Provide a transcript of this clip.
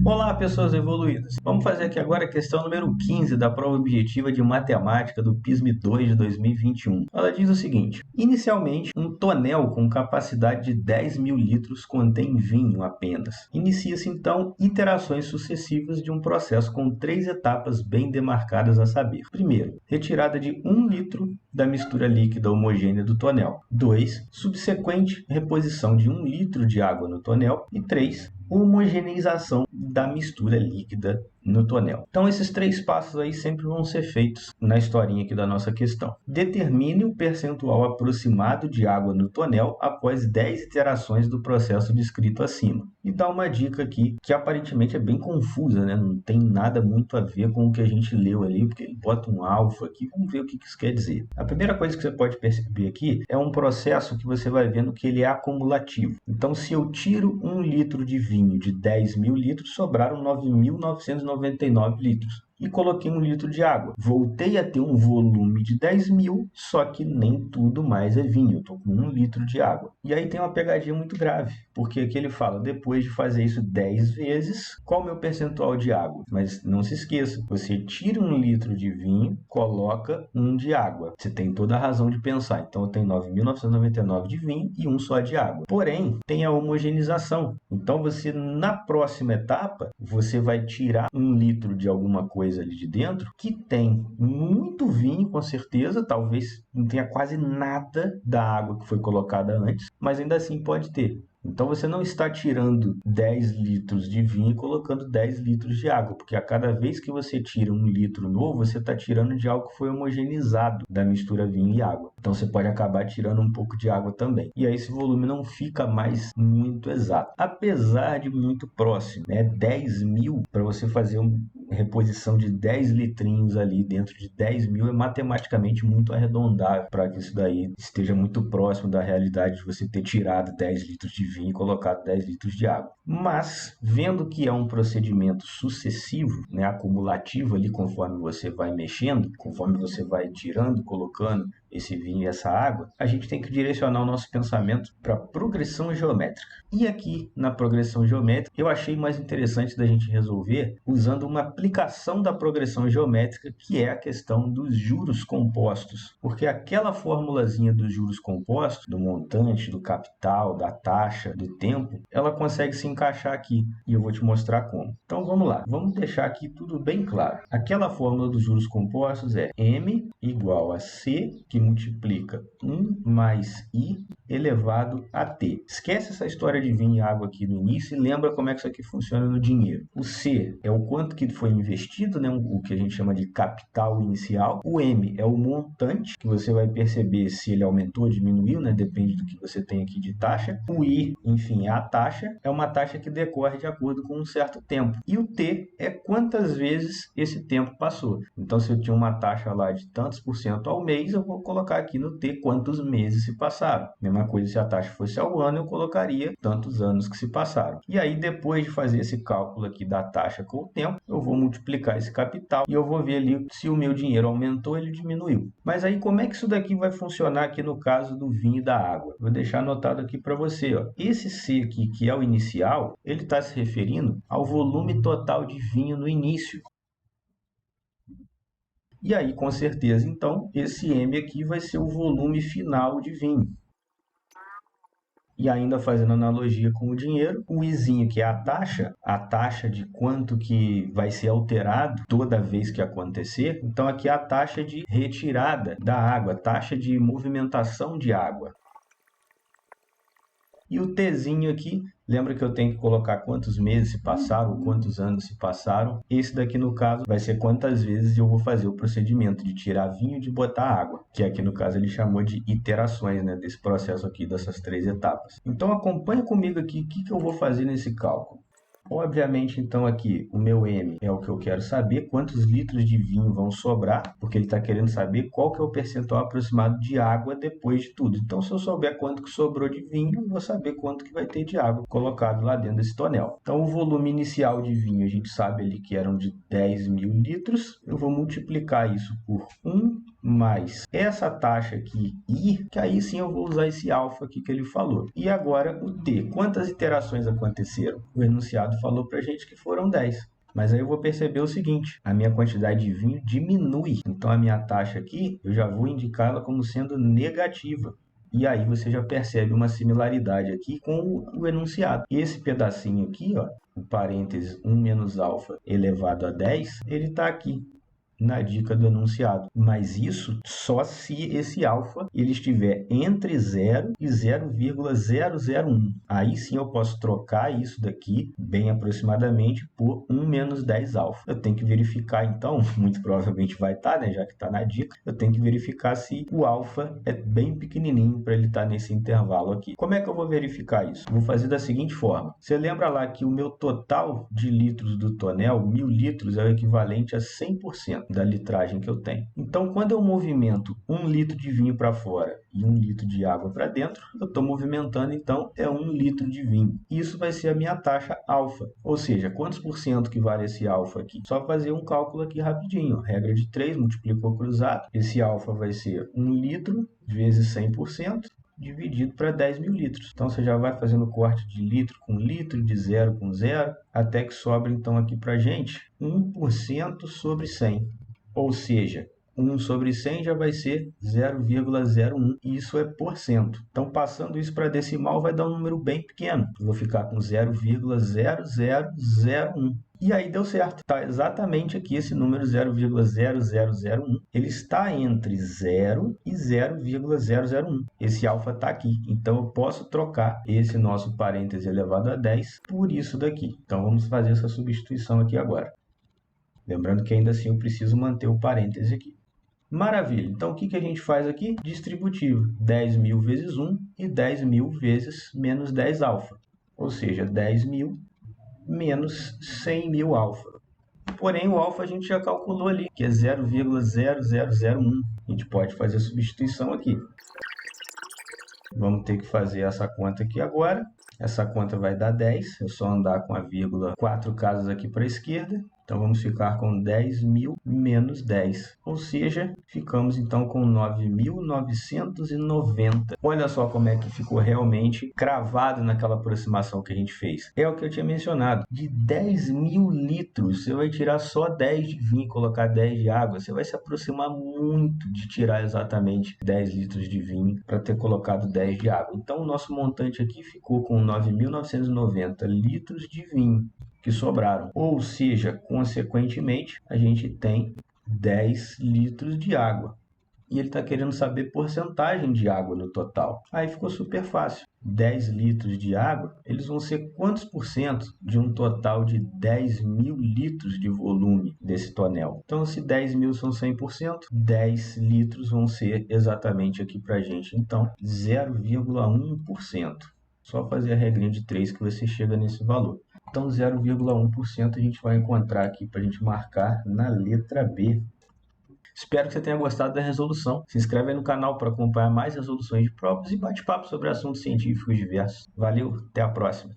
Olá, pessoas evoluídas! Vamos fazer aqui agora a questão número 15 da prova objetiva de matemática do PISM 2 de 2021. Ela diz o seguinte: inicialmente, um tonel com capacidade de 10.000 litros contém vinho apenas. Inicia-se então iterações sucessivas de um processo com 3 etapas bem demarcadas a saber. Primeiro, retirada de 1 litro da mistura líquida homogênea do tonel. 2. Subsequente reposição de 1 litro de água no tonel. E 3. Homogeneização da mistura líquida no tonel. Então, esses 3 passos aí sempre vão ser feitos na historinha aqui da nossa questão. Determine o percentual aproximado de água no tonel após 10 iterações do processo descrito acima. E dá uma dica aqui que aparentemente é bem confusa, né? Não tem nada muito a ver com o que a gente leu ali, porque ele bota um alfa aqui. Vamos ver o que isso quer dizer. A primeira coisa que você pode perceber aqui é um processo que você vai vendo que ele é acumulativo. Então, se eu tiro 1 litro de vinho de 10.000 litros, sobraram 9.999 litros. E coloquei 1 litro de água. Voltei a ter um volume de 10.000, só que nem tudo mais é vinho. Eu estou com 1 litro de água. E aí tem uma pegadinha muito grave, porque aqui ele fala, depois de fazer isso 10 vezes, qual o meu percentual de água? Mas não se esqueça, você tira 1 litro de vinho, coloca 1 de água. Você tem toda a razão de pensar. Então eu tenho 9.999 de vinho e 1 só de água. Porém, tem a homogeneização. Então você, na próxima etapa, você vai tirar 1 litro de alguma coisa ali de dentro, que tem muito vinho, com certeza, talvez não tenha quase nada da água que foi colocada antes, mas ainda assim pode ter. Então você não está tirando 10 litros de vinho e colocando 10 litros de água, porque a cada vez que você tira 1 litro novo, você está tirando de algo que foi homogeneizado da mistura vinho e água. Então você pode acabar tirando um pouco de água também. E aí esse volume não fica mais muito exato, apesar de muito próximo, né? 10.000 para você fazer uma reposição de 10 litrinhos ali dentro de 10.000 é matematicamente muito arredondável para que isso daí esteja muito próximo da realidade de você ter tirado 10 litros de vinho e colocado 10 litros de água. Mas, vendo que é um procedimento sucessivo, né, acumulativo ali, conforme você vai mexendo, conforme você vai tirando, colocando esse vinho e essa água, a gente tem que direcionar o nosso pensamento para a progressão geométrica. E aqui, na progressão geométrica, eu achei mais interessante da gente resolver usando uma aplicação da progressão geométrica, que é a questão dos juros compostos. Porque aquela formulazinha dos juros compostos, do montante, do capital, da taxa, do tempo, ela consegue se encaixar aqui. E eu vou te mostrar como. Então vamos lá. Vamos deixar aqui tudo bem claro. Aquela fórmula dos juros compostos é M igual a C, que multiplica 1 mais I elevado a T. Esquece essa história de vinho e água aqui no início e lembra como é que isso aqui funciona no dinheiro. O C é o quanto que foi investido, né? O que a gente chama de capital inicial. O M é o montante, que você vai perceber se ele aumentou ou diminuiu, né? Depende do que você tem aqui de taxa. O I, enfim, é a taxa. É uma taxa que decorre de acordo com um certo tempo. E o T é quantas vezes esse tempo passou. Então, se eu tinha uma taxa lá de tantos por cento ao mês, eu vou colocar aqui no T quantos meses se passaram. Mesma coisa, se a taxa fosse ao ano, eu colocaria tantos anos que se passaram. E aí, depois de fazer esse cálculo aqui da taxa com o tempo, eu vou multiplicar esse capital e eu vou ver ali se o meu dinheiro aumentou ou ele diminuiu. Mas aí, como é que isso daqui vai funcionar aqui no caso do vinho e da água? Vou deixar anotado aqui para você, ó. Esse C aqui, que é o inicial, ele está se referindo ao volume total de vinho no início. E aí, com certeza, então, esse M aqui vai ser o volume final de vinho. E ainda fazendo analogia com o dinheiro, o Izinho, que é a taxa de quanto que vai ser alterado toda vez que acontecer. Então, aqui é a taxa de retirada da água, taxa de movimentação de água. E o Tzinho aqui, lembra que eu tenho que colocar quantos meses se passaram, quantos anos se passaram. Esse daqui, no caso, vai ser quantas vezes eu vou fazer o procedimento de tirar vinho e de botar água, que aqui, no caso, ele chamou de iterações, né, desse processo aqui, dessas 3 etapas. Então, acompanha comigo aqui o que eu vou fazer nesse cálculo. Obviamente, então, aqui, o meu M é o que eu quero saber, quantos litros de vinho vão sobrar, porque ele está querendo saber qual que é o percentual aproximado de água depois de tudo. Então, se eu souber quanto que sobrou de vinho, eu vou saber quanto que vai ter de água colocado lá dentro desse tonel. Então, o volume inicial de vinho, a gente sabe ali que eram de 10.000 litros. Eu vou multiplicar isso por 1 mais essa taxa aqui I, que aí sim eu vou usar esse alfa aqui que ele falou. E agora o T. Quantas iterações aconteceram? O enunciado falou para a gente que foram 10. Mas aí eu vou perceber o seguinte, a minha quantidade de vinho diminui. Então a minha taxa aqui, eu já vou indicá-la como sendo negativa. E aí você já percebe uma similaridade aqui com o enunciado. Esse pedacinho aqui, ó, o parênteses 1 menos alfa elevado a 10, ele está aqui na dica do enunciado. Mas isso só se esse alfa ele estiver entre 0 e 0,001. Aí sim eu posso trocar isso daqui, bem aproximadamente, por 1 menos 10 alfa. Eu tenho que verificar, então, muito provavelmente vai estar, né, já que está na dica, eu tenho que verificar se o alfa é bem pequenininho para ele estar nesse intervalo aqui. Como é que eu vou verificar isso? Vou fazer da seguinte forma. Você lembra lá que o meu total de litros do tonel, 1000 litros, é o equivalente a 100% da litragem que eu tenho. Então, quando eu movimento 1 litro de vinho para fora e 1 litro de água para dentro, eu estou movimentando, então, 1 litro de vinho. Isso vai ser a minha taxa alfa. Ou seja, quantos por cento que vale esse alfa aqui? Só fazer um cálculo aqui rapidinho. Regra de 3, multiplicou cruzado. Esse alfa vai ser 1 litro vezes 100%. Dividido para 10.000 litros. Então, você já vai fazendo corte de litro com litro, de zero com zero, até que sobra, então, aqui para a gente 1% sobre 100. Ou seja, 1 sobre 100 já vai ser 0,01, e isso é por cento. Então, passando isso para decimal, vai dar um número bem pequeno. Eu vou ficar com 0,0001. E aí deu certo. Está exatamente aqui esse número 0,0001. Ele está entre 0 e 0,001. Esse alfa está aqui. Então, eu posso trocar esse nosso parêntese elevado a 10 por isso daqui. Então, vamos fazer essa substituição aqui agora. Lembrando que ainda assim eu preciso manter o parêntese aqui. Maravilha. Então, o que a gente faz aqui? Distributivo. 10.000 vezes 1 e 10.000 vezes menos 10 alfa. Ou seja, 10.000 menos 100.000 alfa. Porém, o alfa a gente já calculou ali, que é 0,0001. A gente pode fazer a substituição aqui. Vamos ter que fazer essa conta aqui agora. Essa conta vai dar 10. É só andar com a vírgula 4 casas aqui para a esquerda. Então, vamos ficar com 10.000 menos 10. Ou seja, ficamos então com 9.990. Olha só como é que ficou realmente cravado naquela aproximação que a gente fez. É o que eu tinha mencionado. De 10.000 litros, você vai tirar só 10 de vinho e colocar 10 de água. Você vai se aproximar muito de tirar exatamente 10 litros de vinho para ter colocado 10 de água. Então, o nosso montante aqui ficou com 9.990 litros de vinho que sobraram. Ou seja, consequentemente, a gente tem 10 litros de água. E ele está querendo saber porcentagem de água no total. Aí ficou super fácil. 10 litros de água, eles vão ser quantos por cento de um total de 10.000 litros de volume desse tonel? Então, se 10.000 são 100%, 10 litros vão ser exatamente aqui para a gente. Então, 0,1%. Só fazer a regrinha de 3 que você chega nesse valor. Então, 0,1% a gente vai encontrar aqui para a gente marcar na letra B. Espero que você tenha gostado da resolução. Se inscreve aí no canal para acompanhar mais resoluções de provas e bate-papo sobre assuntos científicos diversos. Valeu, até a próxima.